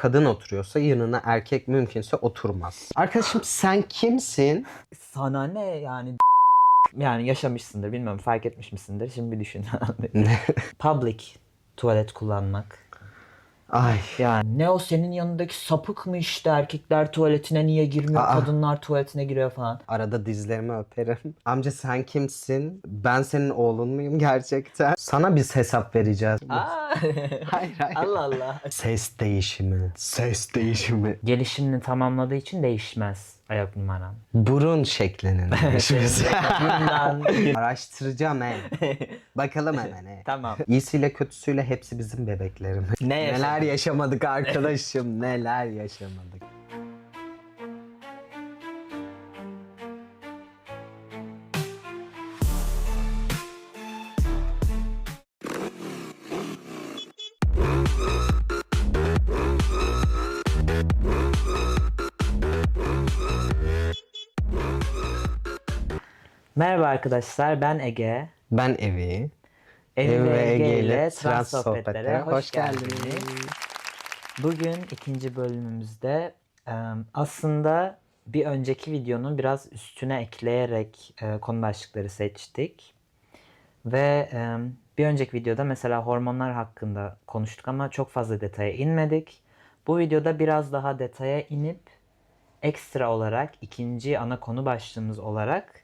kadın oturuyorsa yanına erkek mümkünse oturmaz. Arkadaşım sen kimsin? Sana ne yani? Yani yaşamışsındır, bilmiyorum, fark etmiş misindir? Şimdi bir düşün. Public tuvalet kullanmak. Ay. Yani ne o senin yanındaki sapık mı işte, erkekler tuvaletine niye girmiyor, kadınlar tuvaletine giriyor falan. Arada dizlerimi öperim. Amca sen kimsin? Ben senin oğlun muyum gerçekten? Sana biz hesap vereceğiz. Hayır. Allah Allah. Ses değişimi. Ses değişimi. Gelişimini tamamladığı için değişmez ayak numaran. Burun şeklinin değişmesi. Bundan... Araştıracağım Bakalım hemen Tamam. İyisiyle kötüsüyle hepsi bizim bebeklerimiz. Ne yaşadık? Neler yaşamadık arkadaşım. Neler yaşamadık. Merhaba arkadaşlar, ben Ege. Ben Evi. Evi ve Ege ile Trans Trans Sohbetlere hoş geldiniz. geldiniz. Bugün ikinci bölümümüzde aslında bir önceki videonun biraz üstüne ekleyerek konu başlıkları seçtik. Ve bir önceki videoda mesela hormonlar hakkında konuştuk ama çok fazla detaya inmedik. Bu videoda biraz daha detaya inip ekstra olarak ikinci ana konu başlığımız olarak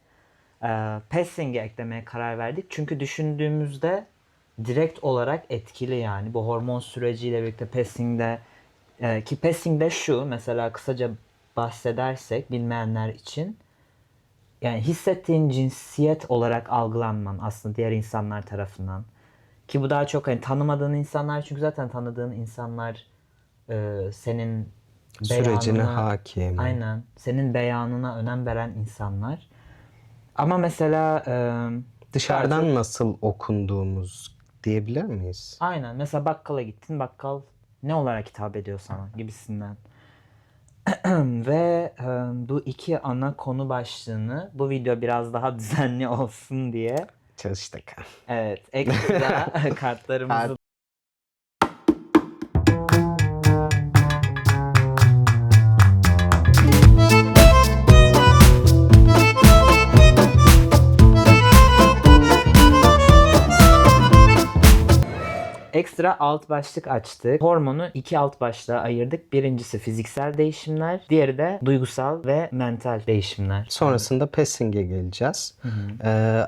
pacing'i eklemeye karar verdik. Çünkü düşündüğümüzde direkt olarak etkili yani. Bu hormon süreciyle birlikte pacing'de ki pacing'de şu, mesela kısaca bahsedersek bilmeyenler için, yani hissettiğin cinsiyet olarak algılanman aslında diğer insanlar tarafından. Ki bu daha çok hani tanımadığın insanlar, çünkü zaten tanıdığın insanlar senin Sürecine beyanına, hakim. aynen, senin beyanına önem veren insanlar. Ama mesela Dışarıdan çok... nasıl okunduğumuz diyebilir miyiz? Aynen. Mesela bakkala gittin. Bakkal ne olarak hitap ediyor sana gibisinden. Ve bu iki ana konu başlığını bu video biraz daha düzenli olsun diye, Çalıştık. evet, ekstra kartlarımızı ekstra alt başlık açtık. Hormonu iki alt başlığa ayırdık. Birincisi fiziksel değişimler, diğeri de duygusal ve mental değişimler. Sonrasında pacing'e geleceğiz.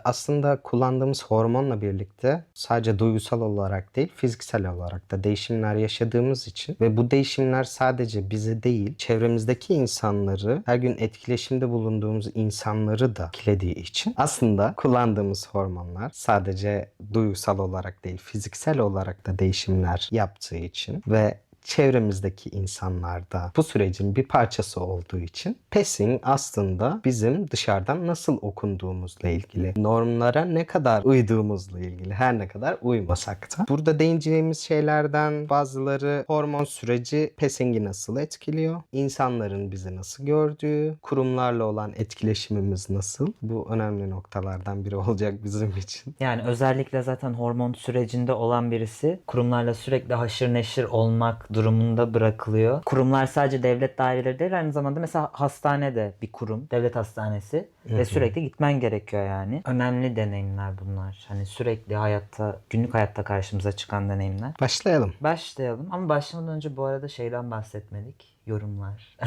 Aslında kullandığımız hormonla birlikte sadece duygusal olarak değil, fiziksel olarak da değişimler yaşadığımız için ve bu değişimler sadece bizi değil, çevremizdeki insanları, her gün etkileşimde bulunduğumuz insanları da etkilediği için aslında kullandığımız hormonlar sadece duygusal olarak değil, fiziksel olarak da değişimler yaptığı için ve çevremizdeki insanlar da bu sürecin bir parçası olduğu için pacing aslında bizim dışarıdan nasıl okunduğumuzla ilgili, normlara ne kadar uyduğumuzla ilgili, her ne kadar uymasak da. Burada değineceğimiz şeylerden bazıları hormon süreci pacing'i nasıl etkiliyor, insanların bizi nasıl gördüğü, kurumlarla olan etkileşimimiz nasıl. Bu önemli noktalardan biri olacak bizim için. Yani özellikle zaten hormon sürecinde olan birisi kurumlarla sürekli haşır neşir olmak durumunda bırakılıyor. Kurumlar sadece devlet daireleri değil, aynı zamanda mesela hastane de bir kurum, devlet hastanesi ve sürekli gitmen gerekiyor yani. Önemli deneyimler bunlar. Hani sürekli hayatta, günlük hayatta karşımıza çıkan deneyimler. Başlayalım. Başlayalım ama başlamadan önce bu arada şeyden bahsetmedik. Yorumlar.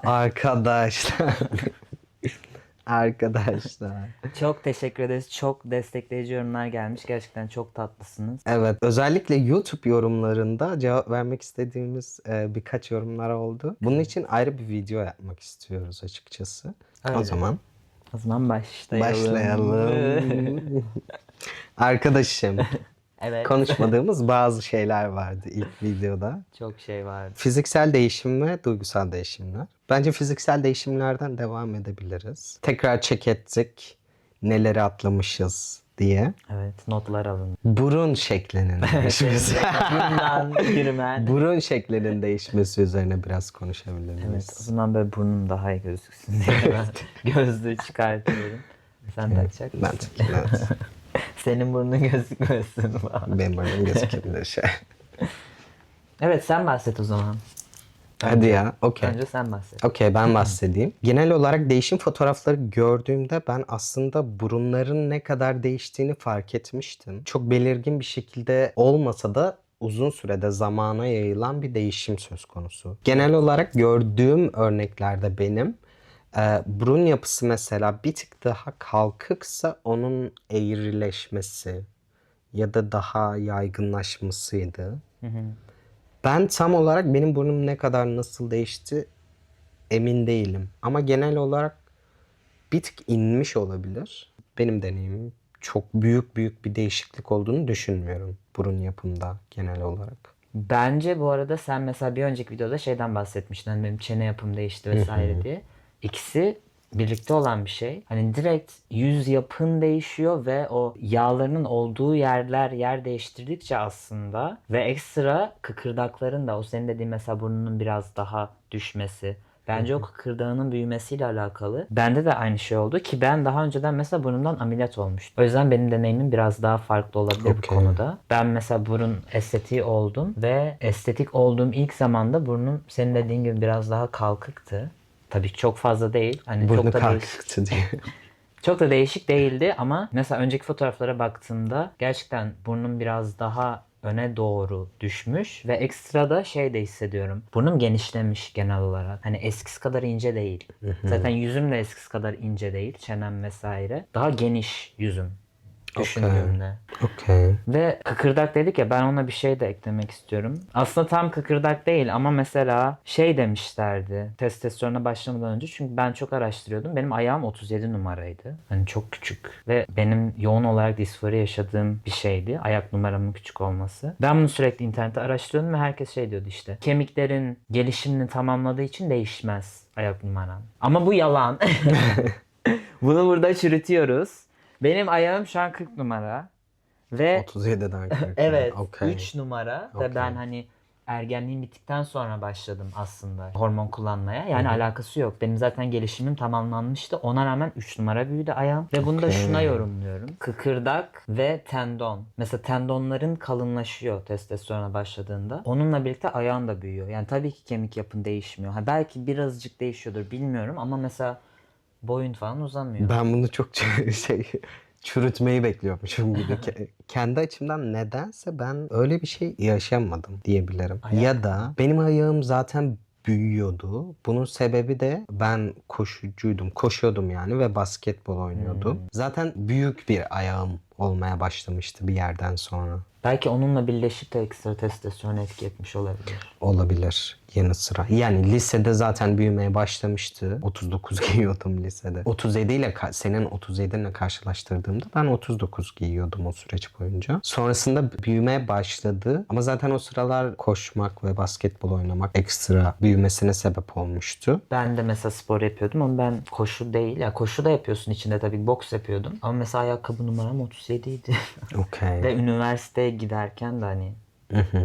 Arkadaşlar. Arkadaşlar. Çok teşekkür ederiz. Çok destekleyici yorumlar gelmiş. Gerçekten çok tatlısınız. Evet, özellikle YouTube yorumlarında cevap vermek istediğimiz birkaç yorumlar oldu. Bunun için ayrı bir video yapmak istiyoruz açıkçası. Öyle. O zaman başlayalım. Arkadaşım, Evet. konuşmadığımız bazı şeyler vardı ilk videoda. Çok şey vardı. Fiziksel değişim ve duygusal değişimler. Bence fiziksel değişimlerden devam edebiliriz. Tekrar check ettik. Neleri atlamışız diye. Evet, notlar alın. Burun şeklinin değişmesi. Bundan yürümen. Burun şeklinin değişmesi üzerine biraz konuşabilir miyiz? Evet, o zaman böyle burnum daha iyi gözüksün diye ben gözlüğü çıkartıyorum. Sen takacak mısın? Ben takayım, evet. Senin burnun gözükmesin. Benim burnum gözükebilir şey. Evet, sen bahset o zaman. Hadi ya. Okey. Önce sen bahset. Okey, ben bahsedeyim. Genel olarak değişim fotoğrafları gördüğümde ben aslında burunların ne kadar değiştiğini fark etmiştim. Çok belirgin bir şekilde olmasa da uzun sürede zamana yayılan bir değişim söz konusu. Genel olarak gördüğüm örneklerde benim burun yapısı mesela bir tık daha kalkıksa onun eğrileşmesi ya da daha yaygınlaşmasıydı. Ben tam olarak benim burnum ne kadar nasıl değişti emin değilim. Ama genel olarak bir tık inmiş olabilir. Benim deneyimim çok büyük bir değişiklik olduğunu düşünmüyorum burun yapımda genel olarak. Bence bu arada sen mesela bir önceki videoda şeyden bahsetmiştin. Hani benim çene yapım değişti vesaire diye. İkisi birlikte olan bir şey. Hani direkt yüz yapın değişiyor ve o yağlarının olduğu yer değiştirdikçe aslında ve ekstra kıkırdakların da o senin dediğin mesela burnunun biraz daha düşmesi. Bence o kıkırdağının büyümesiyle alakalı. Bende de aynı şey oldu ki ben daha önceden mesela burnumdan ameliyat olmuştum. O yüzden benim deneyimim biraz daha farklı olabilir bu Okey. konuda. Ben mesela burun estetiği oldum ve estetik olduğum ilk zamanda burnum senin dediğin gibi biraz daha kalkıktı. Tabii çok fazla değil. Hani Burnu çok da kalktı diye. çok da değişik değildi ama mesela önceki fotoğraflara baktığımda gerçekten burnum biraz daha öne doğru düşmüş ve ekstra da şey de hissediyorum. Burnum genişlemiş genel olarak. Hani eskisi kadar ince değil. Zaten yüzüm de eskisi kadar ince değil. Çenem vesaire. Daha geniş yüzüm düşündüğümde. Okey. Ve kıkırdak dedik ya, ben ona bir şey de eklemek istiyorum. Aslında tam kıkırdak değil ama mesela şey demişlerdi testosterona başlamadan önce, çünkü ben çok araştırıyordum. Benim ayağım 37 numaraydı. Hani çok küçük ve benim yoğun olarak disfori yaşadığım bir şeydi. Ayak numaramın küçük olması. Ben bunu sürekli internette araştırıyordum ve herkes şey diyordu işte. Kemiklerin gelişimini tamamladığı için değişmez ayak numaran. Ama bu yalan. Bunu burada çürütüyoruz. Benim ayağım şu an 40 numara. Ve 37'den 40'a. evet, Okey. 3 numara ve Okey. ben hani ergenliğim bittikten sonra başladım aslında hormon kullanmaya. Yani alakası yok. Benim zaten gelişimim tamamlanmıştı. Ona rağmen 3 numara büyüdü ayağım. Ve bunu da Okey. şuna yorumluyorum. Kıkırdak ve tendon. Mesela tendonların kalınlaşıyor testosterona başladığında. Onunla birlikte ayağın da büyüyor. Yani tabii ki kemik yapın değişmiyor. Ha, belki birazcık değişiyordur bilmiyorum ama mesela boyun falan uzamıyor. Ben bunu çok şey çürütmeyi bekliyormuşum gibi. Kendi açımdan nedense ben öyle bir şey yaşamadım diyebilirim. Ayak Ya da benim ayağım zaten büyüyordu. Bunun sebebi de ben koşucuydum. Koşuyordum yani ve basketbol oynuyordum. Zaten büyük bir ayağım olmaya başlamıştı bir yerden sonra. Belki onunla birleşip de ekstra testosteron etki etmiş olabilir. Olabilir yanı sıra. Yani lisede zaten büyümeye başlamıştı. 39 giyiyordum lisede. 37 ile senin 37 ile karşılaştırdığımda ben 39 giyiyordum o süreç boyunca. Sonrasında büyümeye başladı. Ama zaten o sıralar koşmak ve basketbol oynamak ekstra büyümesine sebep olmuştu. Ben de mesela spor yapıyordum ama ben koşu değil. Ya koşu da yapıyorsun içinde tabii, boks yapıyordum. Ama mesela ayakkabı numaram 37 idi. Okey. Ve üniversiteye giderken de hani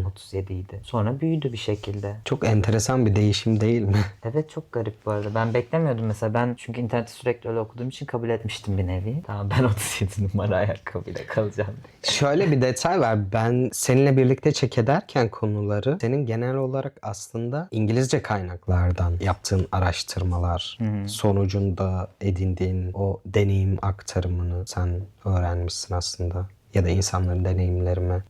37 idi. Sonra büyüdü bir şekilde. Çok enteresan bir değişim değil mi? Evet, çok garip bu arada. Ben beklemiyordum mesela. Ben çünkü internette sürekli öyle okuduğum için kabul etmiştim bir nevi. Tamam, ben 37 numara ayakkabıyla kalacağım diye. Şöyle bir detay var. Ben seninle birlikte check ederken konuları senin genel olarak aslında İngilizce kaynaklardan yaptığın araştırmalar sonucunda edindiğin o deneyim aktarımını sen öğrenmişsin aslında. Ya da insanların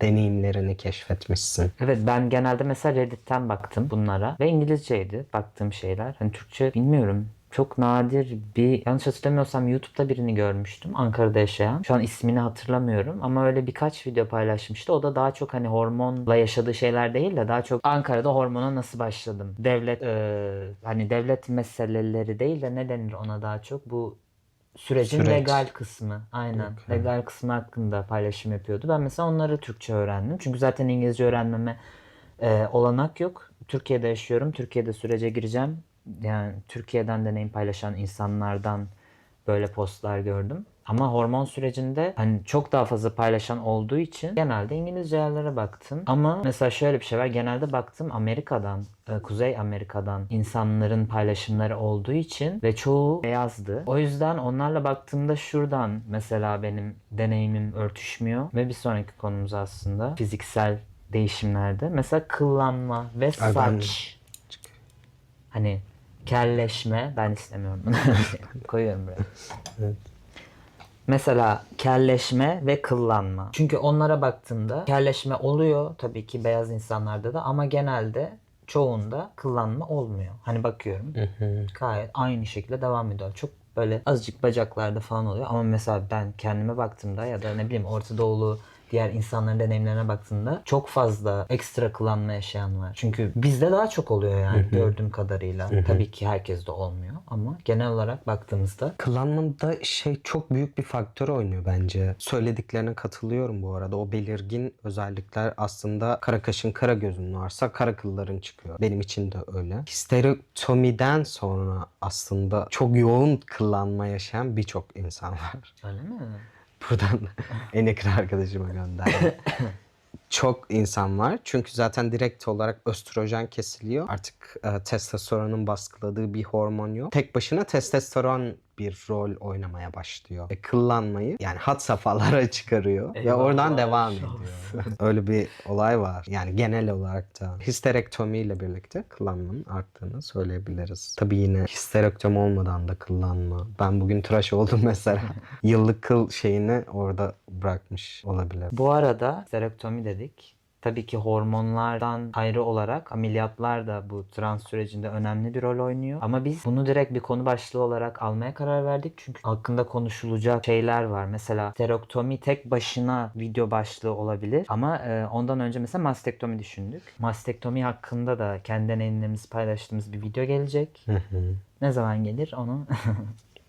deneyimlerini keşfetmişsin. Evet, ben genelde mesela Reddit'ten baktım bunlara ve İngilizceydi baktığım şeyler. Hani Türkçe bilmiyorum. Çok nadir bir, yanlış hatırlamıyorsam YouTube'da birini görmüştüm Ankara'da yaşayan. Şu an ismini hatırlamıyorum ama öyle birkaç video paylaşmıştı. O da daha çok hani hormonla yaşadığı şeyler değil de daha çok Ankara'da hormona nasıl başladım. Hani devlet meseleleri değil de ne denir ona, daha çok bu sürecin Süreç. legal kısmı. Aynen. Okey. Legal kısmı hakkında paylaşım yapıyordu. Ben mesela onları Türkçe öğrendim. Çünkü zaten İngilizce öğrenmeme olanak yok. Türkiye'de yaşıyorum. Türkiye'de sürece gireceğim. Yani Türkiye'den deneyim paylaşan insanlardan böyle postlar gördüm. Ama hormon sürecinde hani çok daha fazla paylaşan olduğu için genelde İngilizce yerlere baktım. Ama mesela şöyle bir şey var. Genelde baktım Amerika'dan, Kuzey Amerika'dan insanların paylaşımları olduğu için ve çoğu beyazdı. O yüzden onlarla baktığımda şuradan mesela benim deneyimim örtüşmüyor. Ve bir sonraki konumuz aslında fiziksel değişimlerde. Mesela kıllanma ve Ay ben- saç. Hani kelleşme. Ben istemiyorum bunu. Koyuyorum buraya. Evet. Mesela kelleşme ve kıllanma. Çünkü onlara baktığımda kelleşme oluyor tabii ki beyaz insanlarda da ama genelde çoğunda kıllanma olmuyor. Hani bakıyorum gayet aynı şekilde devam ediyor. Çok böyle azıcık bacaklarda falan oluyor ama mesela ben kendime baktığımda ya da ne bileyim Orta Doğulu diğer insanların deneyimlerine baktığında çok fazla ekstra kıllanma yaşayan var. Çünkü bizde daha çok oluyor yani gördüğüm kadarıyla. Tabii ki herkes de olmuyor ama genel olarak baktığımızda Kıllanmada çok büyük bir faktör oynuyor bence. Söylediklerine katılıyorum bu arada. O belirgin özellikler aslında kara kaşın kara gözün varsa kara kılların çıkıyor. Benim için de öyle. Histerektomiden sonra aslında çok yoğun kıllanma yaşayan birçok insan var. öyle mi? Buradan en yakın arkadaşıma gönderdim. Çok insan var. Çünkü zaten direkt olarak östrojen kesiliyor. Artık testosteronun baskıladığı bir hormon yok. Tek başına testosteron bir rol oynamaya başlıyor. Kıllanmayı yani had safhalara çıkarıyor. Ve oradan devam ediyor. Öyle bir olay var. Yani genel olarak da histerektomi ile birlikte kıllanmanın arttığını söyleyebiliriz. Tabii yine histerektomi olmadan da kıllanma. Ben bugün tıraş oldum mesela. Yıllık kıl şeyini orada bırakmış olabilir. Bu arada sterektomi dedik. Tabii ki hormonlardan ayrı olarak ameliyatlar da bu trans sürecinde önemli bir rol oynuyor. Ama biz bunu direkt bir konu başlığı olarak almaya karar verdik. Çünkü hakkında konuşulacak şeyler var. Mesela sterektomi tek başına video başlığı olabilir. Ama ondan önce mesela mastektomi düşündük. Mastektomi hakkında da kendi deneyimlerimizi paylaştığımız bir video gelecek. Ne zaman gelir onu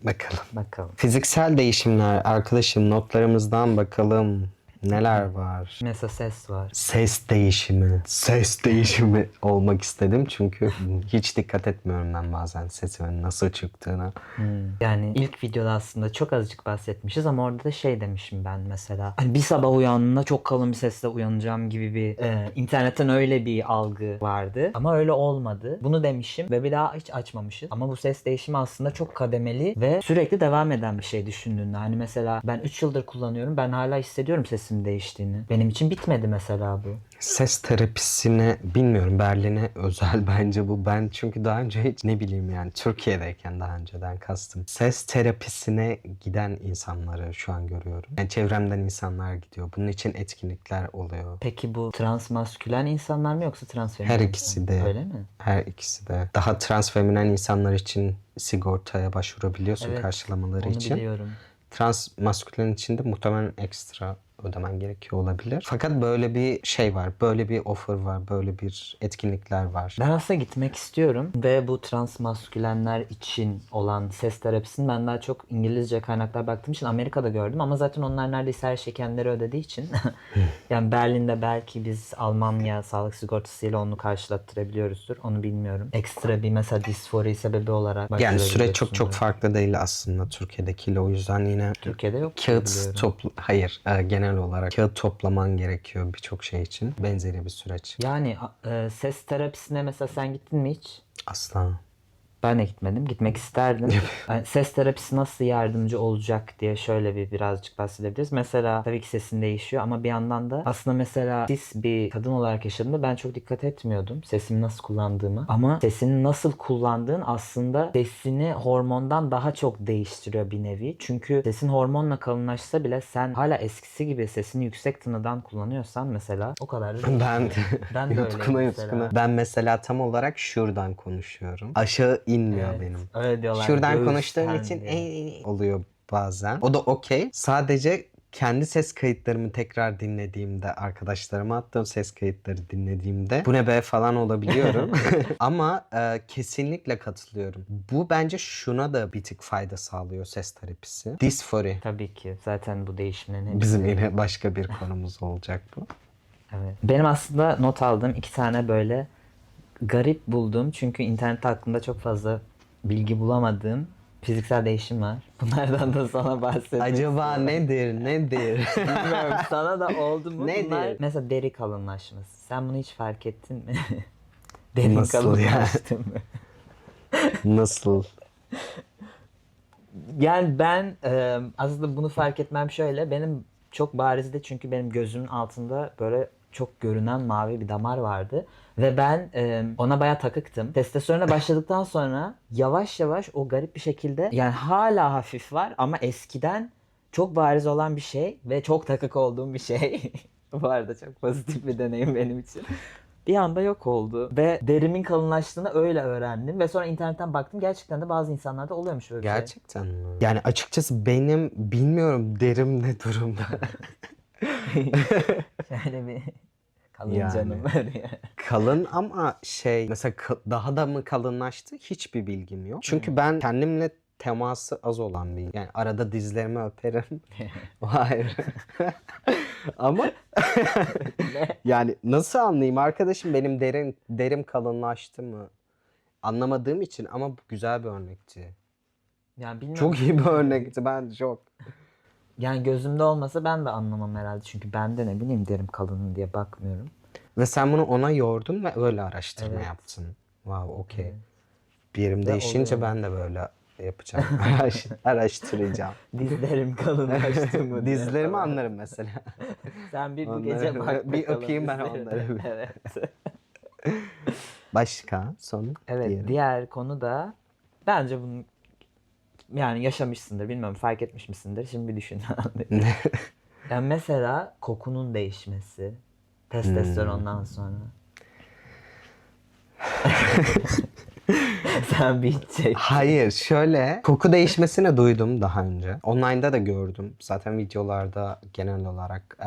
Bakalım. bakalım. Fiziksel değişimler arkadaşım notlarımızdan bakalım. Neler var? Mesela ses var. Ses değişimi. Ses değişimi olmak istedim çünkü hiç dikkat etmiyorum ben bazen sesimin nasıl çıktığına. Yani ilk videoda aslında çok azıcık bahsetmişiz ama orada da şey demişim ben mesela. Hani bir sabah uyandığımda çok kalın bir sesle uyanacağım gibi bir internetten öyle bir algı vardı. Ama öyle olmadı. Bunu demişim ve bir daha hiç açmamışız. Ama bu ses değişimi aslında çok kademeli ve sürekli devam eden bir şey düşündüğünde. Hani mesela ben 3 yıldır kullanıyorum. Ben hala hissediyorum sesim değiştiğini. Benim için bitmedi mesela bu. Ses terapisine bilmiyorum Berlin'e özel bence bu. Ben çünkü daha önce hiç ne bileyim yani Türkiye'deyken daha önceden kastım. Ses terapisine giden insanları şu an görüyorum. Yani çevremden insanlar gidiyor. Bunun için etkinlikler oluyor. Peki bu transmaskülen insanlar mı yoksa transfeminen Her insanlar ikisi mı? de. Öyle mi? Her ikisi de. Daha transfeminen insanlar için sigortaya başvurabiliyorsun Evet, karşılamaları onu için. biliyorum. Trans maskülen için de muhtemelen ekstra ödemen gerekiyor olabilir. Fakat böyle bir şey var. Böyle bir offer var. Böyle bir etkinlikler var. Ben aslında gitmek istiyorum ve bu transmaskülenler için olan ses terapisini ben daha çok İngilizce kaynaklar baktığım için Amerika'da gördüm ama zaten onlar neredeyse her şey kendileri ödediği için yani Berlin'de belki biz Almanya sağlık sigortasıyla onu karşılattırabiliyoruzdur. Onu bilmiyorum. Ekstra bir mesela disfori sebebi olarak Yani süreç çok başvurabiliyorsundur. farklı değil aslında Türkiye'dekiyle. O yüzden yine Türkiye'de yok diye kağıt biliyorum. hayır, genel olarak kağıt toplaman gerekiyor birçok şey için. Benzeri bir süreç. Yani ses terapisine mesela sen gittin mi hiç? Asla. Ben de gitmedim. Gitmek isterdim. Yani ses terapisi nasıl yardımcı olacak diye şöyle birazcık bahsedebiliriz. Mesela tabii ki sesin değişiyor ama bir yandan da aslında mesela cis bir kadın olarak yaşadığımda ben çok dikkat etmiyordum sesimi nasıl kullandığımı. Ama sesini nasıl kullandığın aslında sesini hormondan daha çok değiştiriyor bir nevi. Çünkü sesin hormonla kalınlaşsa bile sen hala eskisi gibi sesini yüksek tınıdan kullanıyorsan mesela o kadar da Ben de yutkuna öyleyim yutkuna. mesela. Ben mesela tam olarak şuradan konuşuyorum. Aşağı inmiyor Evet, benim. öyle diyorlar. Şuradan göğüsten konuştuğum için diye. oluyor bazen. O da okey. Sadece kendi ses kayıtlarımı tekrar dinlediğimde, arkadaşlarıma attığım ses kayıtları dinlediğimde bu ne be falan olabiliyorum. Ama kesinlikle katılıyorum. Bu bence şuna da bir tık fayda sağlıyor ses terapisi. Disfori. Tabii ki. Zaten bu değişimlerin hepsi. Bizim yine başka bir konumuz olacak bu. Evet. Benim aslında not aldığım iki tane böyle garip bulduğum çünkü internet hakkında çok fazla bilgi bulamadığım fiziksel değişim var. Bunlardan da sana bahsetmek Acaba istiyorum. nedir? Bilmiyorum sana da oldu mu? Nedir? Bunlar mesela deri kalınlaşması. Sen bunu hiç fark ettin mi? Derin Nasıl ya? kalınlaştı mı? Nasıl? Yani ben aslında bunu fark etmem şöyle. Benim çok barizdi çünkü benim gözümün altında böyle çok görünen mavi bir damar vardı. Ve ben ona bayağı takıktım. Testosterona başladıktan sonra yavaş yavaş o garip bir şekilde, yani hala hafif var ama eskiden çok bariz olan bir şey ve çok takık olduğum bir şey. Bu arada çok pozitif bir deneyim benim için. Bir anda yok oldu ve derimin kalınlaştığını öyle öğrendim ve sonra internetten baktım, gerçekten de bazı insanlarda oluyormuş böyle bir şey. Gerçekten mi? Yani açıkçası benim bilmiyorum derim ne durumda. Şöyle bir kalın Yani. canım var ya. Kalın ama mesela daha da mı kalınlaştı hiçbir bilgim yok. Çünkü ben kendimle teması az olan biriyim. Yani arada dizlerimi öperim. Hayır. Ama yani nasıl anlayayım arkadaşım, benim derim kalınlaştı mı? Anlamadığım için, ama bu güzel bir örnekti. Yani bilmiyorum. Çok iyi bir örnekti, ben çok. Yani gözümde olmasa ben de anlamam herhalde. Çünkü ben de ne bileyim derim kalın diye bakmıyorum. Ve sen bunu ona yordun ve öyle araştırma Evet. yaptın. Wow, okey. Evet. Bir yerim Ve değişince oluyor. ben de böyle yapacağım. Araştıracağım. Dizlerim kalınlaştı mı diye Dizlerimi falan. anlarım mesela. Sen bir bu Onları- gece bak bir bakalım öpeyim ben dizlerine. onları bir. Evet. Başka son Evet, diyelim. diğer konu da bence bunu yani yaşamışsındır, bilmiyorum, fark etmiş misindir? Şimdi bir düşün. Yani mesela kokunun değişmesi testosterondan sonra. Sen bir içecek. Hayır, şöyle koku değişmesini duydum daha önce. Online'da da gördüm. Zaten videolarda genel olarak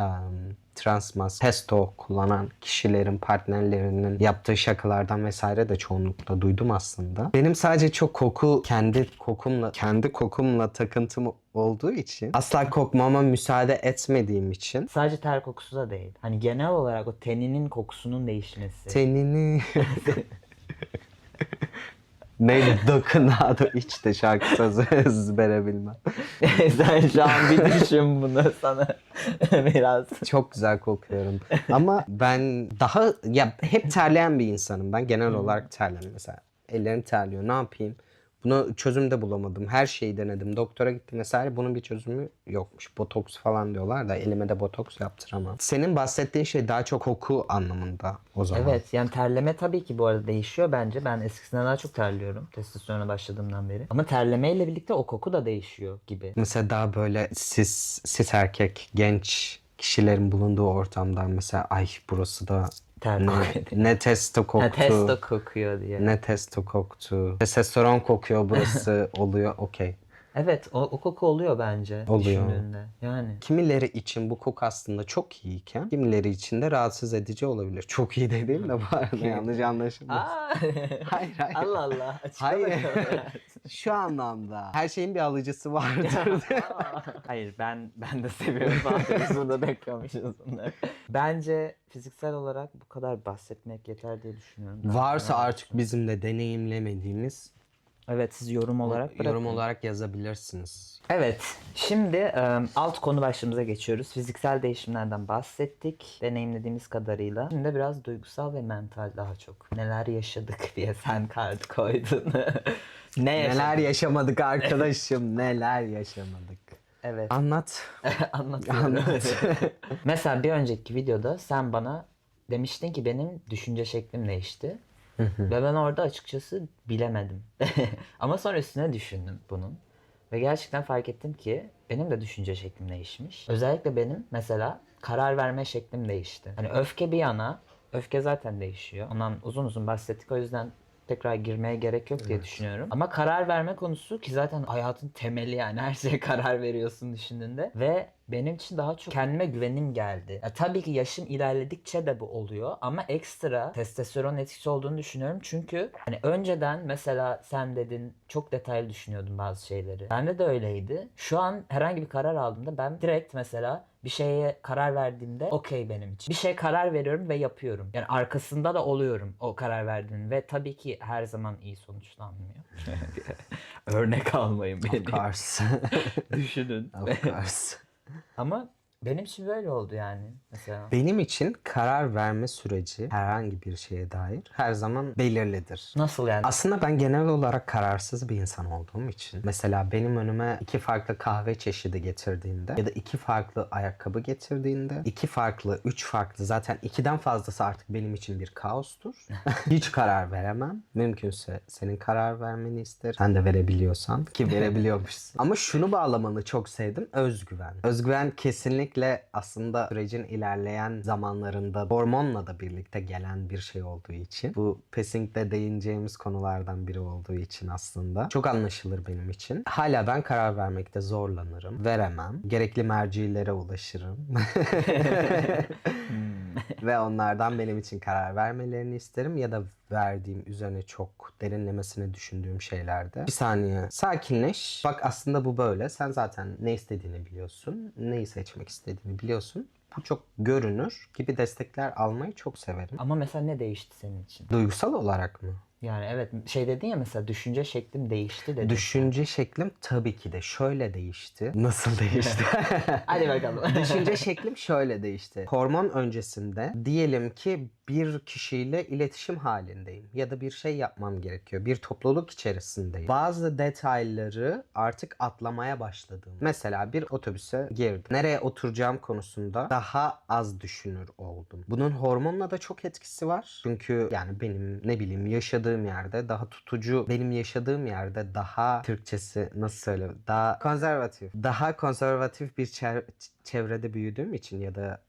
transmas, testo kullanan kişilerin partnerlerinin yaptığı şakalardan vesaire de çoğunlukla duydum aslında. Benim sadece çok kendi kokumla takıntım olduğu için, asla kokmama müsaade etmediğim için Sadece ter kokusu da değil. Hani genel olarak o teninin kokusunun değişmesi. tenini neydi? Dokunado içti şarkı sözü ezbere bilmem. Sen şu an bir düşün bunu, sana biraz. Çok güzel kokuyorum. Ama ben hep terleyen bir insanım. Ben genel olarak terlerim mesela. Ellerim terliyor. Ne yapayım? Buna çözüm de bulamadım. Her şeyi denedim. Doktora gittim mesela. Bunun bir çözümü yokmuş. Botoks falan diyorlar da elime de botoks yaptıramam. Senin bahsettiğin şey daha çok koku anlamında o zaman. Evet, yani terleme tabii ki bu arada değişiyor bence. Ben eskisinden daha çok terliyorum testosterona başladığımdan beri. Ama terlemeyle birlikte o koku da değişiyor gibi. Mesela daha böyle cis erkek genç kişilerin bulunduğu ortamdan mesela ay burası da Ter kokuyor. ne testo koktu. Ha, testo kokuyor diye. Ne testo koktu. Testosteron kokuyor burası oluyor. Okey. Evet, o koku oluyor bence Oluyor. düşündüğünde. Yani. Kimileri için bu koku aslında çok iyiyken kimileri için de rahatsız edici olabilir. Çok iyi dediğim de bu arada yanlış anlaşılmasın. Hayır, hayır. Allah Allah. Açıkla Hayır. bakalım. Şu anlamda. Her şeyin bir alıcısı vardır. Hayır, ben de seviyorum falan. Biz burada bekliyormuşuz bunları. Bence fiziksel olarak bu kadar bahsetmek yeter diye düşünüyorum. Varsa artık bizim de deneyimlemediğimiz Evet, siz yorum olarak bırakın. yorum olarak yazabilirsiniz. Evet, şimdi alt konu başlığımıza geçiyoruz. Fiziksel değişimlerden bahsettik deneyimlediğimiz kadarıyla. Şimdi biraz duygusal ve mental daha çok. Neler yaşadık diye sen kart koydun. Neler yaşamadık arkadaşım, neler yaşamadık. Evet. Anlat. Anlatıyorum. Anlat. Mesela bir önceki videoda sen bana demiştin ki benim düşünce şeklim değişti. Ve ben orada açıkçası bilemedim. Ama sonra üstüne düşündüm bunun. Ve gerçekten fark ettim ki benim de düşünce şeklim değişmiş. Özellikle benim mesela karar verme şeklim değişti. Hani öfke bir yana, öfke zaten değişiyor. Ondan uzun uzun bahsettik, o yüzden tekrar girmeye gerek yok diye düşünüyorum. Ama karar verme konusu ki zaten hayatın temeli, yani her şeye karar veriyorsun düşündüğünde. Ve benim için daha çok kendime güvenim geldi. Ya tabii ki yaşım ilerledikçe de bu oluyor ama ekstra testosteron etkisi olduğunu düşünüyorum. Çünkü hani önceden mesela sen dedin çok detaylı düşünüyordum bazı şeyleri. Bende de öyleydi. Şu an herhangi bir karar aldığımda ben direkt mesela bir şeye karar verdiğimde okey benim için. Bir şeye karar veriyorum ve yapıyorum. Yani arkasında da oluyorum o karar verdiğim ve tabii ki her zaman iyi sonuçlanmıyor. Örnek almayın beni. Of course. Düşünün. Of course. Ama Benim için böyle oldu yani mesela. Benim için karar verme süreci herhangi bir şeye dair her zaman belirlidir. Nasıl yani? Aslında ben genel olarak kararsız bir insan olduğum için mesela benim önüme 2 farklı kahve çeşidi getirdiğinde ya da 2 farklı ayakkabı getirdiğinde 2 farklı, 3 farklı, zaten 2'den fazlası artık benim için bir kaostur. Hiç karar veremem. Mümkünse senin karar vermeni isterim. Sen de verebiliyorsan ki verebiliyormuşsun. Ama şunu bağlamanı çok sevdim. Özgüven. Özgüven kesinlikle aslında sürecin ilerleyen zamanlarında hormonla da birlikte gelen bir şey olduğu için, bu pacing'de değineceğimiz konulardan biri olduğu için aslında çok anlaşılır benim için. Hala ben karar vermekte zorlanırım. Veremem. Gerekli mercilere ulaşırım. Ve onlardan benim için karar vermelerini isterim ya da verdiğim, üzerine çok derinlemesine düşündüğüm şeylerde. Bir saniye, sakinleş. Bak aslında bu böyle. Sen zaten ne istediğini biliyorsun. Neyi seçmek istediğini biliyorsun. Bu çok görünür gibi destekler almayı çok severim. Ama mesela ne değişti senin için? Duygusal olarak mı? Yani evet şey dedin ya mesela düşünce şeklim değişti dedin. Düşünce şeklim tabii ki de şöyle değişti. Nasıl değişti? Hadi bakalım. Düşünce şeklim şöyle değişti. Hormon öncesinde diyelim ki bir kişiyle iletişim halindeyim ya da bir şey yapmam gerekiyor. Bir topluluk içerisindeyim. Bazı detayları artık atlamaya başladım. Mesela bir otobüse girdim. Nereye oturacağım konusunda daha az düşünür oldum. Bunun hormonla da çok etkisi var. Çünkü yani benim ne bileyim yaşadığım yerde daha tutucu, benim yaşadığım yerde daha Türkçesi nasıl söyleyeyim? Daha konservatif bir çevrede büyüdüğüm için ya da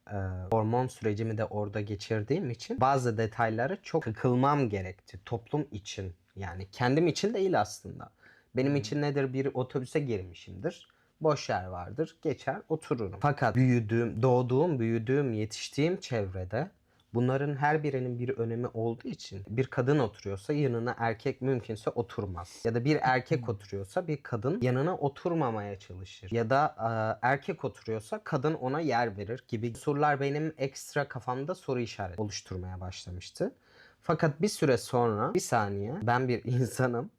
hormon sürecimi de orada geçirdiğim için bazı detayları çok takılmam gerekti toplum için. Yani kendim için değil aslında. Benim için nedir? Bir otobüse girmişimdir. Boş yer vardır. Geçer otururum. Fakat büyüdüğüm, yetiştiğim çevrede bunların her birinin bir önemi olduğu için bir kadın oturuyorsa yanına erkek mümkünse oturmaz. Ya da bir erkek oturuyorsa bir kadın yanına oturmamaya çalışır. Ya da erkek oturuyorsa kadın ona yer verir gibi sorular benim ekstra kafamda soru işareti oluşturmaya başlamıştı. Fakat bir süre sonra bir saniye, ben bir insanım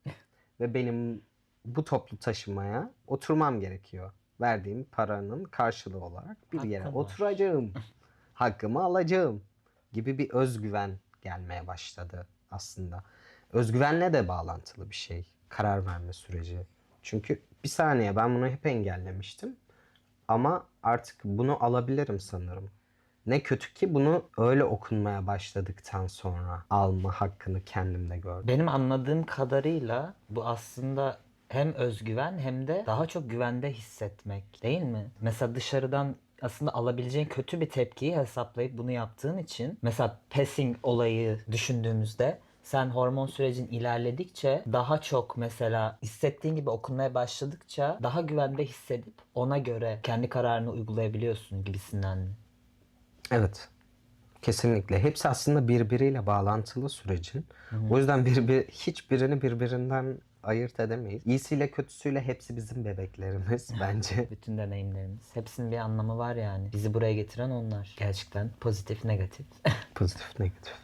ve benim bu toplu taşımaya oturmam gerekiyor. Verdiğim paranın karşılığı olarak bir yere Hakkın var. oturacağım. Hakkımı alacağım gibi bir özgüven gelmeye başladı aslında. Özgüvenle de bağlantılı bir şey karar verme süreci. Çünkü bir saniye, ben bunu hep engellemiştim ama artık bunu alabilirim sanırım. Ne kötü ki bunu öyle okunmaya başladıktan sonra alma hakkını kendimde gördüm. Benim anladığım kadarıyla bu aslında hem özgüven hem de daha çok güvende hissetmek değil mi? Mesela dışarıdan aslında alabileceğin kötü bir tepkiyi hesaplayıp bunu yaptığın için mesela pacing olayı düşündüğümüzde sen hormon sürecin ilerledikçe daha çok mesela hissettiğin gibi okunmaya başladıkça daha güvende hissedip ona göre kendi kararını uygulayabiliyorsun gibisinden mi? Evet. Kesinlikle. Hepsi aslında birbiriyle bağlantılı sürecin. O yüzden hiçbirini birbirinden ayırt edemeyiz. İyisiyle kötüsüyle hepsi bizim bebeklerimiz bence. Bütün deneyimlerimiz. Hepsinin bir anlamı var yani. Bizi buraya getiren onlar. Gerçekten pozitif, negatif. Pozitif, negatif.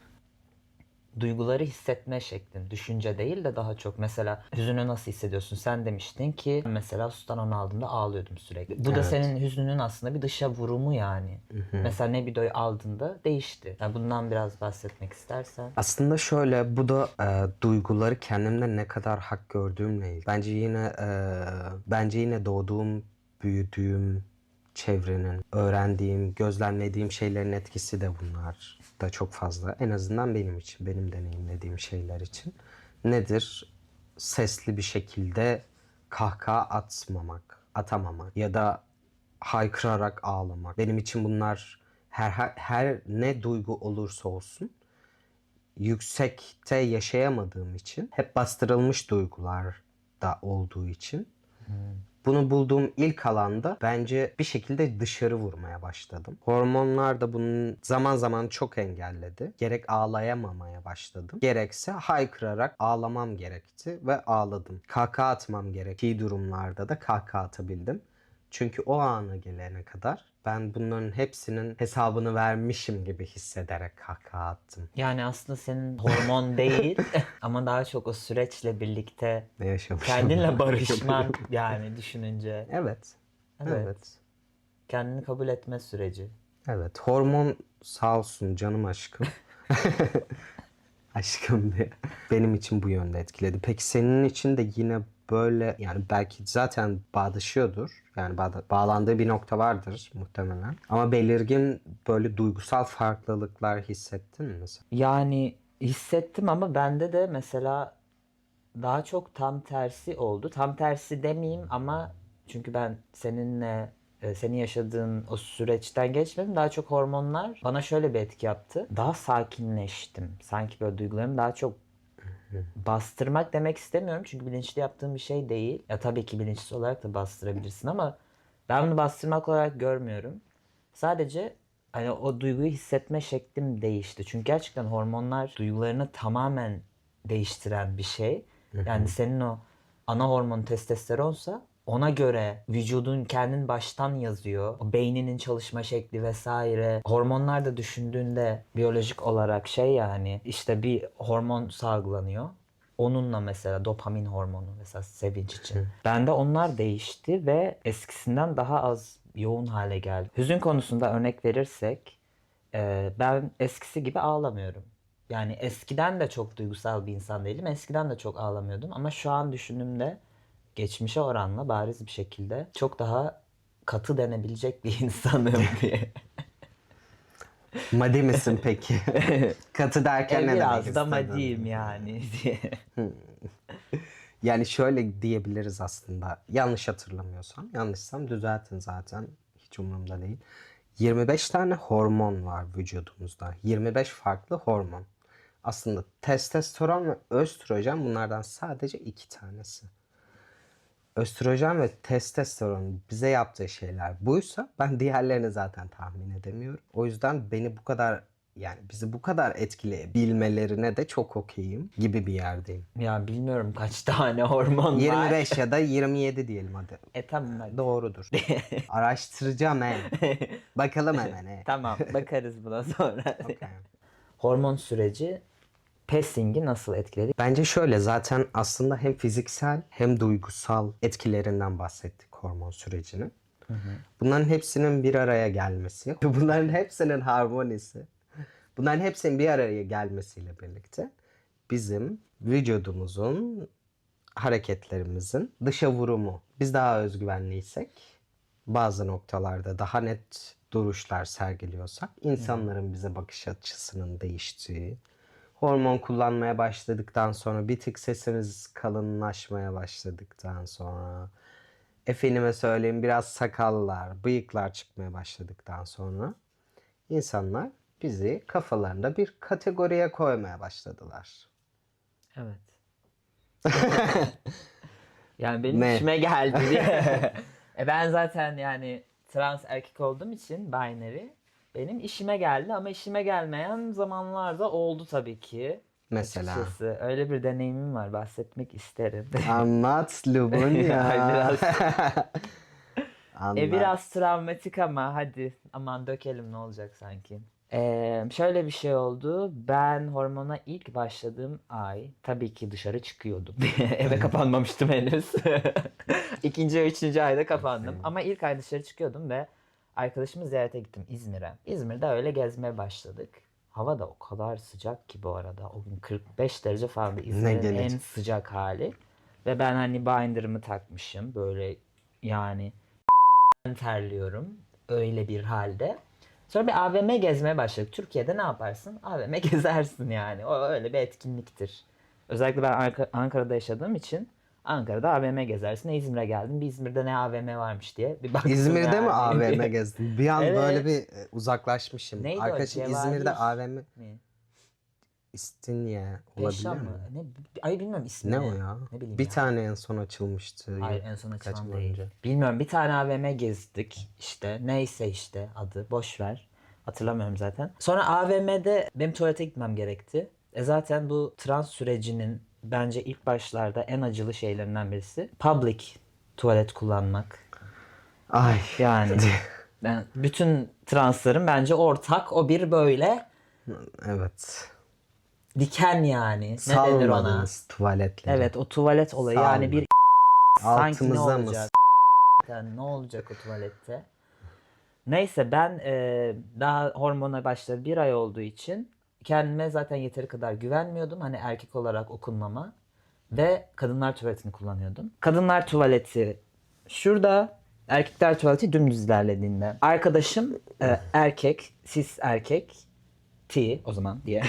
Duyguları hissetme şeklin. Düşünce değil de daha çok. Mesela hüzünü nasıl hissediyorsun? Sen demiştin ki mesela Sultan onu aldığımda ağlıyordum sürekli. Bu da Evet. senin hüznünün aslında bir dışa vurumu yani. Mesela Nebido'yu aldığında değişti. Yani bundan biraz bahsetmek istersen. Aslında şöyle, bu da duyguları kendimde ne kadar hak gördüğümle ilgili. Bence yine doğduğum, büyüdüğüm çevrenin, öğrendiğim, gözlemlediğim şeylerin etkisi de bunlar da çok fazla. En azından benim için, benim deneyimlediğim şeyler için. Nedir? Sesli bir şekilde kahkaha atamamak ya da haykırarak ağlamak. Benim için bunlar her ne duygu olursa olsun yüksekte yaşayamadığım için, hep bastırılmış duygular da olduğu için bunu bulduğum ilk alanda bence bir şekilde dışarı vurmaya başladım. Hormonlar da bunun zaman zaman çok engelledi. Gerek ağlayamamaya başladım, gerekse haykırarak ağlamam gerekti ve ağladım. Kahkaha atmam gerektiği durumlarda da kahkaha atabildim. Çünkü o ana gelene kadar ben bunların hepsinin hesabını vermişim gibi hissederek kahkaha attım. Yani aslında senin hormon değil ama daha çok o süreçle birlikte Ne yaşamışım? kendinle barışman yani düşününce. Evet. Evet. Evet. Kendini kabul etme süreci. Evet, hormon sağ olsun canım aşkım. Aşkım diye. Benim için bu yönde etkiledi. Peki senin için de yine böyle, yani belki zaten bağdaşıyordur. Yani bağlandığı bir nokta vardır muhtemelen. Ama belirgin böyle duygusal farklılıklar hissettin mi mesela? Yani hissettim ama bende de mesela daha çok tam tersi oldu. Tam tersi demeyeyim ama çünkü ben senin yaşadığın o süreçten geçmedim. Daha çok hormonlar bana şöyle bir etki yaptı. Daha sakinleştim. Sanki böyle duygularımı daha çok bastırmak demek istemiyorum. Çünkü bilinçli yaptığım bir şey değil. Ya tabii ki bilinçsiz olarak da bastırabilirsin ama ben bunu bastırmak olarak görmüyorum. Sadece hani o duyguyu hissetme şeklim değişti. Çünkü gerçekten hormonlar duygularını tamamen değiştiren bir şey. Yani senin o ana hormon testosteronsa ona göre vücudun kendin baştan yazıyor. O beyninin çalışma şekli vesaire. Hormonlar da düşündüğünde biyolojik olarak şey, yani işte bir hormon salgılanıyor. Onunla mesela dopamin hormonu mesela sevinç için. Bende onlar değişti ve eskisinden daha az yoğun hale geldi. Hüzün konusunda örnek verirsek ben eskisi gibi ağlamıyorum. Yani eskiden de çok duygusal bir insan değilim. Eskiden de çok ağlamıyordum ama şu an düşündüğümde geçmişe oranla bariz bir şekilde çok daha katı denebilecek bir insanım diye. Madi misin peki? Katı derken ne demek Biraz da istedin? madiyim yani diye. Yani şöyle diyebiliriz aslında. Yanlış hatırlamıyorsam. Yanlışsam düzeltin zaten. Hiç umurumda değil. 25 tane hormon var vücudumuzda. 25 farklı hormon. Aslında testosteron ve östrojen bunlardan sadece 2 tanesi. Östrojen ve testosteron bize yaptığı şeyler buysa ben diğerlerini zaten tahmin edemiyorum. O yüzden beni bu kadar, yani bizi bu kadar etkileyebilmelerine de çok okeyim gibi bir yerdeyim. Ya bilmiyorum kaç tane hormon var. 25 ya da 27 diyelim hadi. Tamam hadi. Doğrudur. Araştıracağım he. Bakalım hemen he. Tamam, bakarız buna sonra. Okay. Hormon süreci pacing'i nasıl etkiledi? Bence şöyle, zaten aslında hem fiziksel hem duygusal etkilerinden bahsettik hormon sürecinin. Bunların hepsinin bir araya gelmesi, bunların hepsinin harmonisi, bunların hepsinin bir araya gelmesiyle birlikte bizim vücudumuzun, hareketlerimizin dışa vurumu. Biz daha özgüvenliysek, bazı noktalarda daha net duruşlar sergiliyorsak, insanların bize bakış açısının değiştiği, hormon kullanmaya başladıktan sonra, bir tık sesimiz kalınlaşmaya başladıktan sonra, efendime söyleyeyim biraz sakallar, bıyıklar çıkmaya başladıktan sonra insanlar bizi kafalarında bir kategoriye koymaya başladılar. Evet. Yani benim Ne? işime geldi diye. Ben zaten yani trans erkek olduğum için binary benim işime geldi ama işime gelmeyen zamanlarda oldu tabii ki. Mesela. Açıkçası öyle bir deneyimim var, bahsetmek isterim. Anlat Lubunya. Ay, biraz. Anlat. Biraz travmatik ama hadi aman dökelim, ne olacak sanki. Şöyle bir şey oldu. Ben hormona ilk başladığım ay tabii ki dışarı çıkıyordum. Eve kapanmamıştım henüz. İkinci ve üçüncü ayda kapandım. Ama ilk ay dışarı çıkıyordum ve arkadaşımı ziyarete gittim İzmir'e. İzmir'de öyle gezmeye başladık. Hava da o kadar sıcak ki bu arada. O gün 45 derece falan, İzmir'in en sıcak hali. Ve ben hani binder'ımı takmışım. Böyle yani terliyorum öyle bir halde. Sonra bir AVM gezmeye başladık. Türkiye'de ne yaparsın? AVM gezersin yani. O öyle bir etkinliktir. Özellikle ben Ankara'da yaşadığım için Ankara'da AVM gezersin. İzmir'e geldim. Bir İzmir'de ne AVM varmış diye bir baktım. İzmir'de yani. mi AVM gezdin? Bir an Evet. böyle bir uzaklaşmışım. Neydi o? Arkadaşım İzmir'de AVM... mi? İstinye Peşa olabilir mı? mi? Ne? Ay bilmiyorum ismini. Ne o ya? Ne bileyim Bir ya. tane en son açılmıştı. Hayır, en son Kaç açılan yıl değil. önce. Bilmiyorum, bir tane AVM gezdik işte, neyse işte adı, boş ver. Hatırlamıyorum zaten. Sonra AVM'de benim tuvalete gitmem gerekti. Zaten bu trans sürecinin bence ilk başlarda en acılı şeylerinden birisi public tuvalet kullanmak. Ay. Yani ben bütün transların bence ortak o bir böyle Evet. diken yani. Ne denir ona? Salmadınız tuvaletleri. Evet, o tuvalet olayı yani bir sanki ne Altımıza mı? olacak? Yani ne olacak o tuvalette? Neyse ben daha hormona başladı 1 ay olduğu için kendime zaten yeteri kadar güvenmiyordum. Hani erkek olarak okunmama ve kadınlar tuvaletini kullanıyordum. Kadınlar tuvaleti şurada, erkekler tuvaleti dümdüz ilerlediğinde. Arkadaşım erkek, cis erkek, T o zaman diye.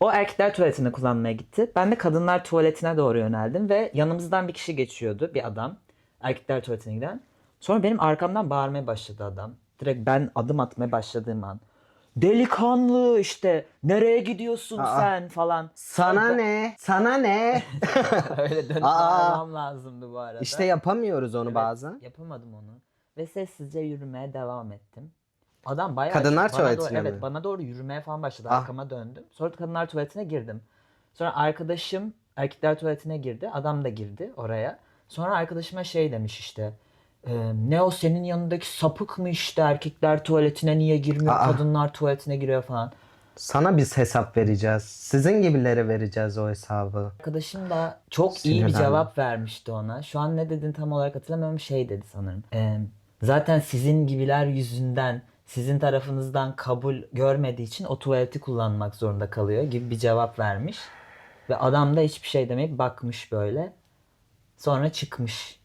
O erkekler tuvaletini kullanmaya gitti. Ben de kadınlar tuvaletine doğru yöneldim ve yanımızdan bir kişi geçiyordu, bir adam. Erkekler tuvaletine giden. Sonra benim arkamdan bağırmaya başladı adam. Direkt ben adım atmaya başladığım an. Delikanlı işte nereye gidiyorsun sen falan. Sana Sonra- ne? Sana ne? Öyle dönüp Aa. bağırmam lazımdı bu arada. İşte yapamıyoruz onu Evet, bazen. yapamadım onu. Ve sessizce yürümeye devam ettim. Adam bayağı Kadınlar bana doğru, tuvaletine evet, mi? bana doğru yürümeye falan başladı. Ah. Arkama döndüm. Sonra kadınlar tuvaletine girdim. Sonra arkadaşım erkekler tuvaletine girdi. Adam da girdi oraya. Sonra arkadaşıma şey demiş işte. Ne o senin yanındaki sapık mı işte erkekler tuvaletine niye girmiyor, Aa. kadınlar tuvaletine giriyor falan. Sana biz hesap vereceğiz. Sizin gibilere vereceğiz o hesabı. Arkadaşım da çok iyi bir Sinirlendim. cevap vermişti ona. Şu an ne dedin tam olarak hatırlamıyorum. Şey dedi sanırım. Zaten sizin gibiler yüzünden sizin tarafınızdan kabul görmediği için o tuvaleti kullanmak zorunda kalıyor gibi bir cevap vermiş. Ve adam da hiçbir şey demeyip bakmış böyle. Sonra çıkmış.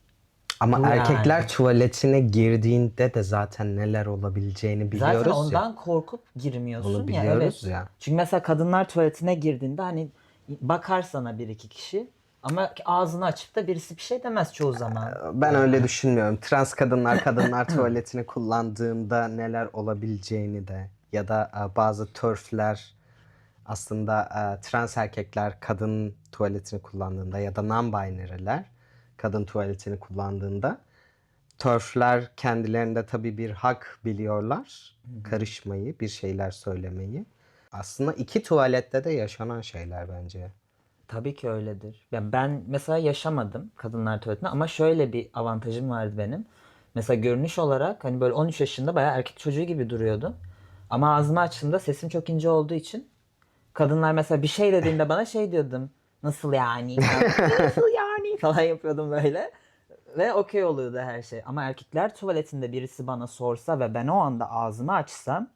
Ama Bu erkekler yani. tuvaletine girdiğinde de zaten neler olabileceğini biliyoruz Zaten ya. ondan korkup girmiyorsun Onu ya, biliyoruz evet. ya. Çünkü mesela kadınlar tuvaletine girdiğinde hani bakar sana bir iki kişi ama ağzını açıp da birisi bir şey demez çoğu zaman. Ben öyle düşünmüyorum. Trans kadınlar kadınlar tuvaletini kullandığında neler olabileceğini de ya da bazı törfler aslında trans erkekler kadın tuvaletini kullandığında ya da non-binary'ler kadın tuvaletini kullandığında törfler kendilerinde tabii bir hak biliyorlar. Karışmayı, bir şeyler söylemeyi. Aslında iki tuvalette de yaşanan şeyler bence. Tabii ki öyledir. Ya ben mesela yaşamadım kadınlar tuvaletinde ama şöyle bir avantajım vardı benim. Mesela görünüş olarak hani böyle 13 yaşında bayağı erkek çocuğu gibi duruyordum. Ama ağzımı açtığımda sesim çok ince olduğu için kadınlar mesela bir şey dediğinde bana şey diyordum. Nasıl yani? Nasıl yani? Falan yapıyordum böyle. Ve okey oluyordu her şey. Ama erkekler tuvaletinde birisi bana sorsa ve ben o anda ağzımı açsam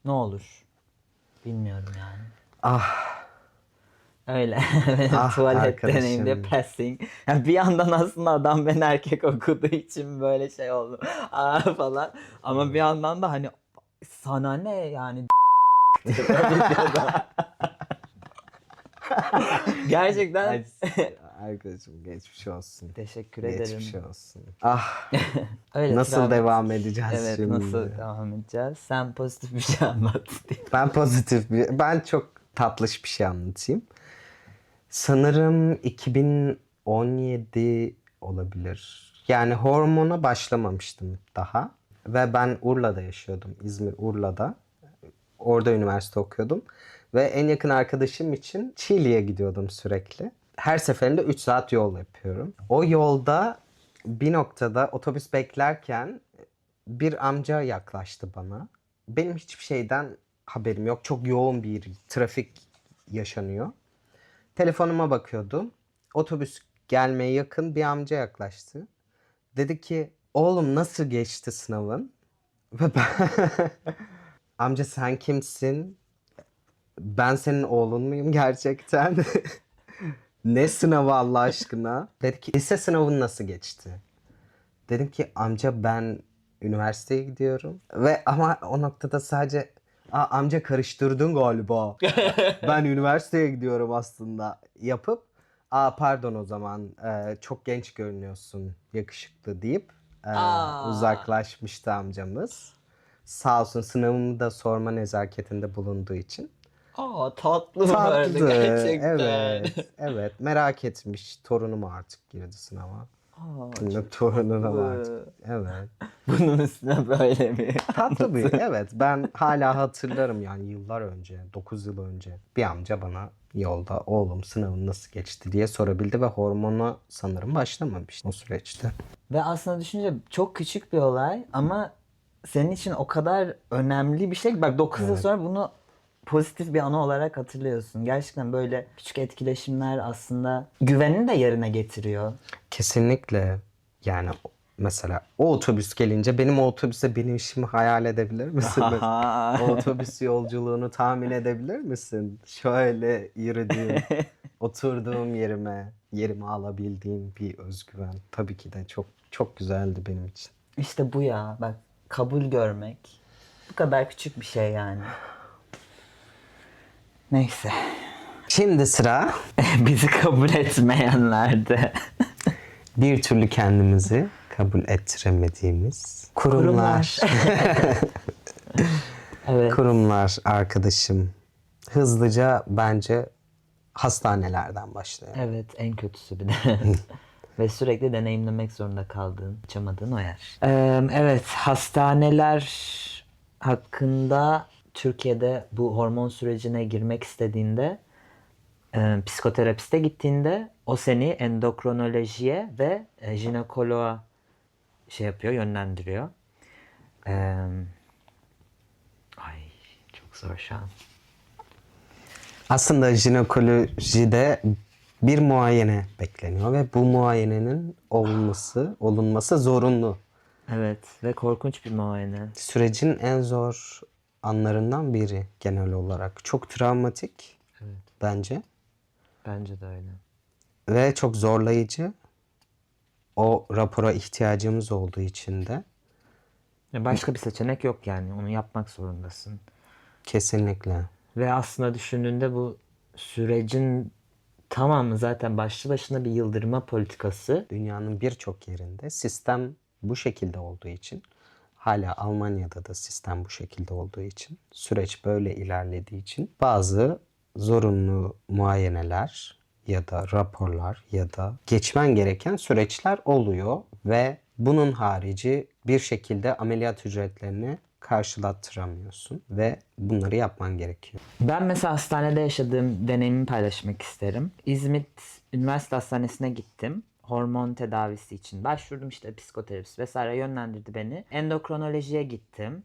ne olur? Bilmiyorum yani. Ah, Öyle. Benim ah tuvalet arkadaşım. deneyim depressing. Yani bir yandan aslında adam ben erkek okuduğu için böyle şey oldu. Aa falan. Ama bir yandan da hani sana ne yani gerçekten Arkadaşım geçmiş olsun. teşekkür Geçmiş ederim. olsun. Ah, Öyle nasıl travmatik. devam edeceğiz Evet, şimdi? nasıl devam edeceğiz? Sen pozitif bir şey anlat diye. Ben çok tatlış bir şey anlatayım. Sanırım 2017 olabilir. Yani hormona başlamamıştım daha. Ve ben Urla'da yaşıyordum. İzmir Urla'da. Orada üniversite okuyordum. Ve en yakın arkadaşım için Çiğli'ye gidiyordum sürekli. Her seferinde 3 saat yol yapıyorum. O yolda bir noktada otobüs beklerken bir amca yaklaştı bana. Benim hiçbir şeyden haberim yok. Çok yoğun bir trafik yaşanıyor. Telefonuma bakıyordum. Otobüs gelmeye yakın bir amca yaklaştı. Dedi ki oğlum nasıl geçti sınavın? Ve ben amca sen kimsin? Ben senin oğlun muyum gerçekten? Ne sınavı Allah aşkına? Dedi ki lise sınavın nasıl geçti? Dedim ki amca ben üniversiteye gidiyorum. Ve ama o noktada sadece amca karıştırdın galiba. Ben üniversiteye gidiyorum aslında yapıp pardon o zaman çok genç görünüyorsun yakışıklı deyip uzaklaşmıştı amcamız. Sağ olsun sınavımı da sorma nezaketinde bulunduğu için. Aa, tatlı bu arada Tatlı. gerçekten. Evet. Evet. Merak etmiş. Torunum artık girdi sınava. Aa, Şimdi torununa tatlı. artık. Evet. Bunun üstüne böyle mi? Tatlı bir. Evet. Ben hala hatırlarım yani yıllar önce. 9 yıl önce. Bir amca bana yolda oğlum sınavın nasıl geçti diye sorabildi ve hormona sanırım başlamamış o süreçte. Ve aslında düşününce çok küçük bir olay ama senin için o kadar önemli bir şey ki bak 9 yıl sonra bunu pozitif bir anı olarak hatırlıyorsun. Gerçekten böyle küçük etkileşimler aslında güvenini de yerine getiriyor. Kesinlikle yani Mesela o otobüs gelince benim o otobüse binişimi hayal edebilir misin? O otobüs yolculuğunu tahmin edebilir misin? Şöyle yürüdüğüm, oturduğum yerime alabildiğim bir özgüven. Tabii ki de çok çok güzeldi benim için. İşte bu ya. Bak, kabul görmek. Bu kadar küçük bir şey yani. Neyse. Şimdi sıra Bizi kabul etmeyenlerde. bir türlü kendimizi kabul ettiremediğimiz kurumlar. Evet. Kurumlar arkadaşım. Hızlıca bence hastanelerden başlayalım. Evet, en kötüsü bir de. Ve sürekli deneyimlemek zorunda kaldığın, açamadığın o yer. Evet, hastaneler hakkında Türkiye'de bu hormon sürecine girmek istediğinde, psikoterapiste gittiğinde o seni endokrinolojiye ve jinekoloğa şey yapıyor, yönlendiriyor. Ay, çok zor şu an. Aslında jinekolojide bir muayene bekleniyor ve bu muayenenin olunması zorunlu. Evet, ve korkunç bir muayene. Sürecin en zor anlarından biri genel olarak. Çok travmatik Evet, bence bence de öyle. ve çok zorlayıcı. O rapora ihtiyacımız olduğu için de Başka bir seçenek yok yani. Onu yapmak zorundasın. kesinlikle. Ve aslında düşündüğünde bu sürecin tamamı zaten başlı başına bir yıldırma politikası. Dünyanın birçok yerinde sistem bu şekilde olduğu için, hala Almanya'da da sistem bu şekilde olduğu için, süreç böyle ilerlediği için bazı zorunlu muayeneler ya da raporlar ya da geçmen gereken süreçler oluyor ve bunun harici bir şekilde ameliyat ücretlerini karşılattıramıyorsun ve bunları yapman gerekiyor. Ben mesela hastanede yaşadığım deneyimimi paylaşmak isterim. İzmit Üniversite Hastanesi'ne gittim. Hormon tedavisi için başvurdum, işte psikoterapist vesaire yönlendirdi beni. Endokrinolojiye gittim.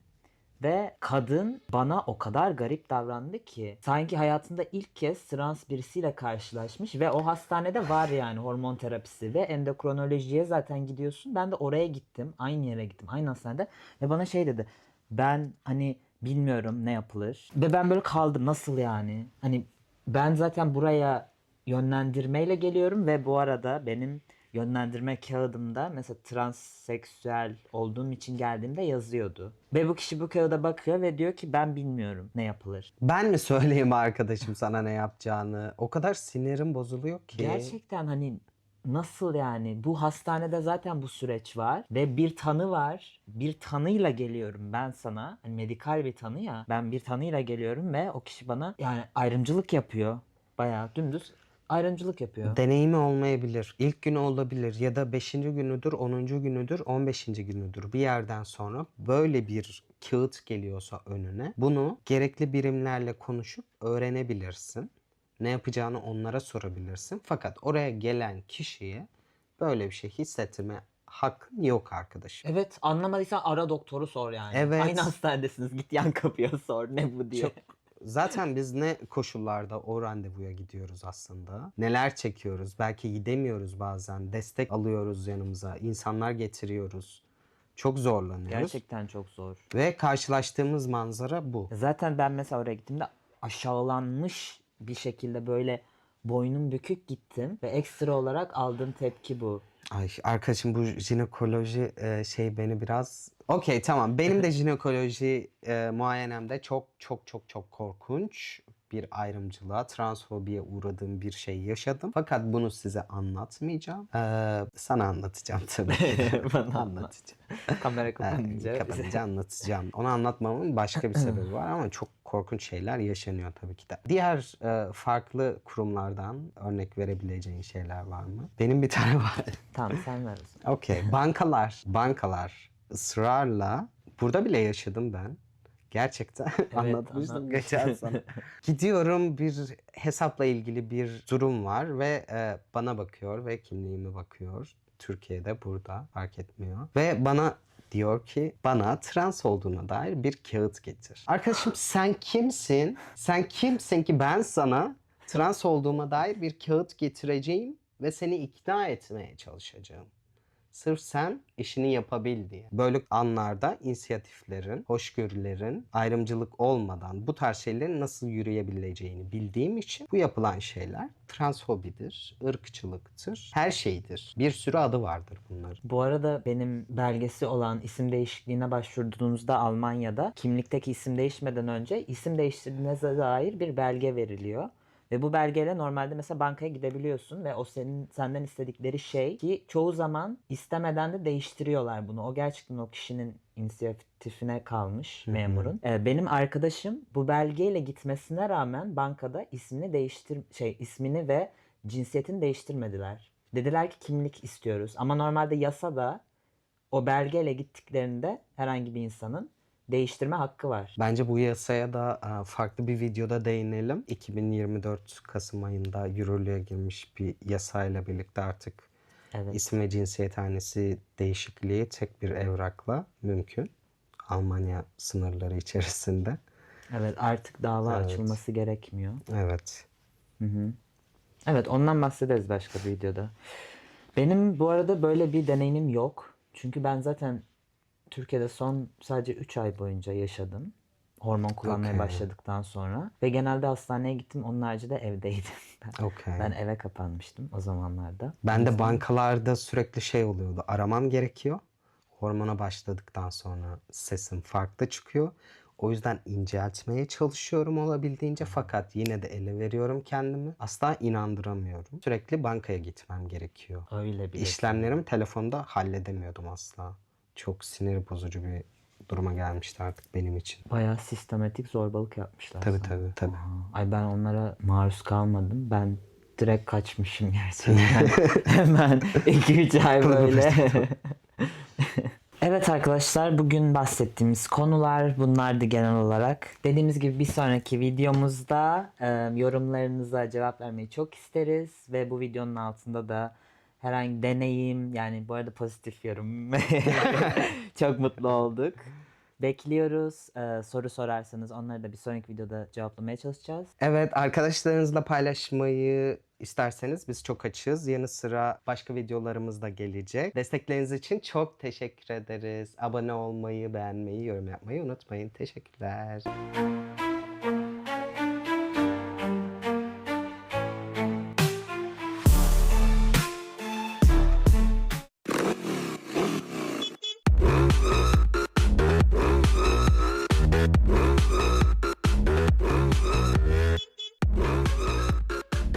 Ve kadın bana o kadar garip davrandı ki sanki hayatında ilk kez trans birisiyle karşılaşmış ve o hastanede var yani hormon terapisi ve endokrinolojiye zaten gidiyorsun. Ben de oraya gittim. Aynı yere gittim. Aynı hastanede. Ve bana şey dedi. Ben hani bilmiyorum ne yapılır. Ve ben böyle kaldım. Nasıl yani? Hani ben zaten buraya yönlendirmeyle geliyorum ve bu arada benim yönlendirme kağıdımda mesela transseksüel olduğum için geldiğimde yazıyordu. Ve bu kişi bu kağıda bakıyor ve diyor ki ben bilmiyorum ne yapılır. Ben mi söyleyeyim arkadaşım sana ne yapacağını? O kadar sinirim bozuluyor ki. Gerçekten hani nasıl yani? Bu hastanede zaten bu süreç var ve bir tanı var. Bir tanıyla geliyorum ben sana. Hani medikal bir tanı ya. Ben bir tanıyla geliyorum ve o kişi bana yani ayrımcılık yapıyor. Bayağı dümdüz ayrımcılık yapıyor. Deneyimi olmayabilir. İlk günü olabilir ya da 5. günüdür, 10. günüdür, 15. günüdür. Bir yerden sonra böyle bir kağıt geliyorsa önüne bunu gerekli birimlerle konuşup öğrenebilirsin. Ne yapacağını onlara sorabilirsin. Fakat oraya gelen kişiye böyle bir şey hissettirme hakkın yok arkadaşım. Evet, anlamadıysan ara doktoru sor yani. Evet. Aynı hastanedesiniz, git yan kapıya sor ne bu diye. Zaten biz ne koşullarda o randevuya gidiyoruz aslında. Neler çekiyoruz. Belki gidemiyoruz bazen. Destek alıyoruz yanımıza. İnsanlar getiriyoruz. Çok zorlanıyoruz. Gerçekten çok zor. Ve karşılaştığımız manzara bu. Zaten ben mesela oraya gittiğimde aşağılanmış bir şekilde böyle boynum bükük gittim ve ekstra olarak aldığım tepki bu. Ay arkadaşım bu jinekoloji şey beni biraz... Okey tamam benim de jinekoloji muayenemde çok çok çok çok korkunç bir ayrımcılığa, transfobiye uğradığım bir şey yaşadım. Fakat bunu size anlatmayacağım. Sana anlatacağım tabii ki de. Bana Anlatacağım. Kamera kapanınca. Kapanınca anlatacağım. Onu anlatmamın başka bir sebebi var ama çok korkunç şeyler yaşanıyor tabii ki de. Diğer farklı kurumlardan örnek verebileceğin şeyler var mı? Benim bir tane var. Tamam sen ver o zaman. Okey. Bankalar ısrarla burada bile yaşadım ben. Gerçekten anlatmıştım anlat. geçen sana. Gidiyorum bir hesapla ilgili bir durum var ve bana bakıyor ve kimliğime bakıyor. Türkiye'de burada fark etmiyor. Ve bana diyor ki bana trans olduğuna dair bir kağıt getir. Arkadaşım sen kimsin? Sen kimsin ki ben sana trans olduğuma dair bir kağıt getireceğim ve seni ikna etmeye çalışacağım. Sırf sen işini yapabil diye. Böyle anlarda inisiyatiflerin, hoşgörülerin, ayrımcılık olmadan bu tarz şeylerin nasıl yürüyebileceğini bildiğim için bu yapılan şeyler transfobidir, ırkçılıktır, her şeydir. Bir sürü adı vardır bunların. Bu arada benim belgesi olan isim değişikliğine başvurduğunuzda Almanya'da kimlikteki isim değişmeden önce isim değiştirdiğinize dair bir belge veriliyor. Ve bu belgeyle normalde mesela bankaya gidebiliyorsun ve o senden istedikleri şey, ki çoğu zaman istemeden de değiştiriyorlar bunu. O gerçekten o kişinin inisiyatifine kalmış, memurun. Benim arkadaşım bu belgeyle gitmesine rağmen bankada ismini ve cinsiyetini değiştirmediler. Dediler ki kimlik istiyoruz. Ama normalde yasada o belgeyle gittiklerinde herhangi bir insanın değiştirme hakkı var. Bence bu yasaya da farklı bir videoda değinelim. 2024 Kasım ayında yürürlüğe girmiş bir yasayla birlikte artık Evet. isim ve cinsiyet hanesi değişikliği tek bir evrakla mümkün. Almanya sınırları içerisinde. Evet, artık dava Evet. açılması gerekmiyor. Evet. Evet, ondan bahsederiz başka bir videoda. Benim bu arada böyle bir deneyimim yok. Çünkü ben zaten Türkiye'de sadece 3 ay boyunca yaşadım. Hormon kullanmaya Okey. başladıktan sonra. Ve genelde hastaneye gittim. Onun haricinde evdeydim. Okey. Ben eve kapanmıştım o zamanlarda. Ben de bankalarda sürekli şey oluyordu. Aramam gerekiyor. Hormona başladıktan sonra sesim farklı çıkıyor. O yüzden inceltmeye çalışıyorum olabildiğince fakat yine de ele veriyorum kendimi. Asla inandıramıyorum. Sürekli bankaya gitmem gerekiyor. Öyle bile. İşlemlerimi telefonda halledemiyordum asla. Çok sinir bozucu bir duruma gelmişti artık benim için. Bayağı sistematik zorbalık yapmışlar Tabii sana. tabii. Ay, ben onlara maruz kalmadım. Ben direkt kaçmışım gerçekten. Hemen 2-3 ay böyle. Evet arkadaşlar, bugün bahsettiğimiz konular bunlardı genel olarak. Dediğimiz gibi bir sonraki videomuzda yorumlarınıza cevap vermeyi çok isteriz. Ve bu videonun altında da herhangi deneyim, yani bu arada pozitif yorum. Çok mutlu olduk. Bekliyoruz. Soru sorarsanız onları da bir sonraki videoda cevaplamaya çalışacağız. Evet, arkadaşlarınızla paylaşmayı isterseniz biz çok açığız. Yanı sıra başka videolarımız da gelecek. Destekleriniz için çok teşekkür ederiz. Abone olmayı, beğenmeyi, yorum yapmayı unutmayın. Teşekkürler.